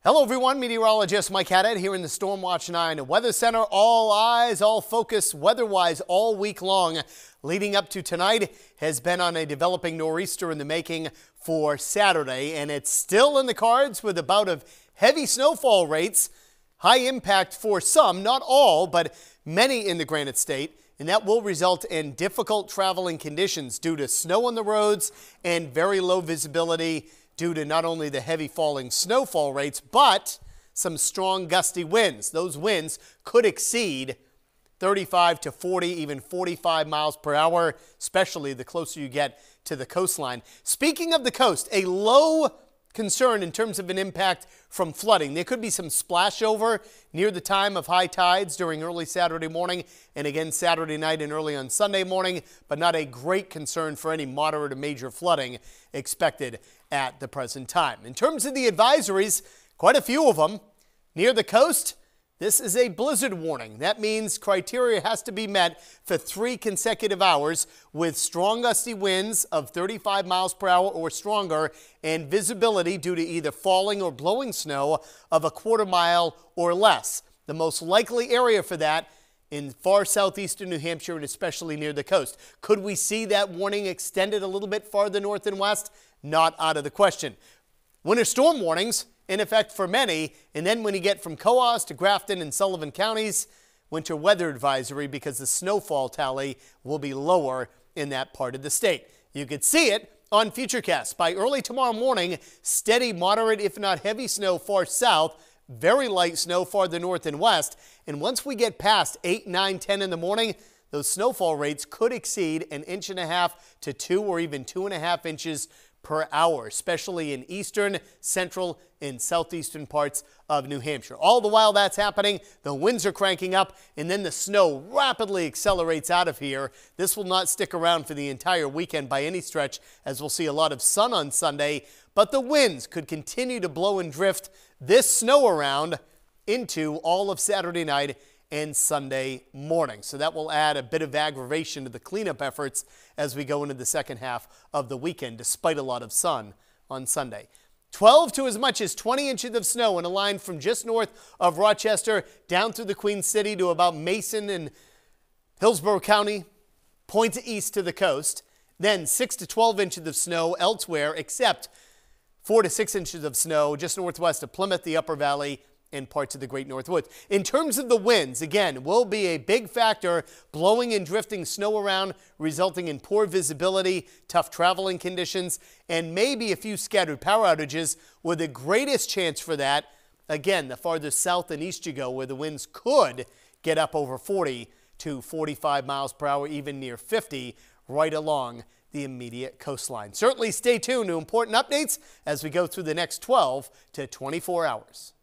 Hello everyone, meteorologist Mike Haddad here in the Stormwatch 9 Weather Center. All eyes, all focus weather-wise all week long leading up to tonight has been on a developing nor'easter in the making for Saturday, and it's still in the cards with a bout of heavy snowfall rates. High impact for some, not all, but many in the Granite State, and that will result in difficult traveling conditions due to snow on the roads and very low visibility due to not only the heavy falling snowfall rates, but some strong gusty winds. Those winds could exceed 35 to 40, even 45 miles per hour, especially the closer you get to the coastline. Speaking of the coast, a low concern in terms of an impact from flooding. There could be some splashover near the time of high tides during early Saturday morning and again Saturday night and early on Sunday morning, but not a great concern for any moderate or major flooding expected at the present time. In terms of the advisories, quite a few of them near the coast. This is a blizzard warning. That means criteria has to be met for 3 consecutive hours with strong gusty winds of 35 miles per hour or stronger and visibility due to either falling or blowing snow of a quarter mile or less. The most likely area for that in far southeastern New Hampshire and especially near the coast. Could we see that warning extended a little bit farther north and west? Not out of the question. Winter storm warnings in effect for many, and then when you get from Coos to Grafton and Sullivan counties, winter weather advisory because the snowfall tally will be lower in that part of the state. You could see it on Futurecast. By early tomorrow morning, steady, moderate, if not heavy snow far south, very light snow farther north and west, and once we get past 8, 9, 10 in the morning, those snowfall rates could exceed 1.5 to 2 or even 2.5 inches per hour, especially in eastern, central, and southeastern parts of New Hampshire. All the while that's happening, the winds are cranking up, and then the snow rapidly accelerates out of here. This will not stick around for the entire weekend by any stretch, as we'll see a lot of sun on Sunday, but the winds could continue to blow and drift this snow around into all of Saturday night and Sunday morning. So that will add a bit of aggravation to the cleanup efforts as we go into the second half of the weekend, despite a lot of sun on Sunday. 12 to as much as 20 inches of snow in a line from just north of Rochester down through the Queen City to about Mason and Hillsborough County, point east to the coast. Then 6 to 12 inches of snow elsewhere, except 4 to 6 inches of snow just northwest of Plymouth, the Upper Valley, and parts of the Great North Woods. In terms of the winds, again, will be a big factor, blowing and drifting snow around, resulting in poor visibility, tough traveling conditions, and maybe a few scattered power outages, with the greatest chance for that, again, the farther south and east you go, where the winds could get up over 40 to 45 miles per hour, even near 50, right along the immediate coastline. Certainly stay tuned to important updates as we go through the next 12 to 24 hours.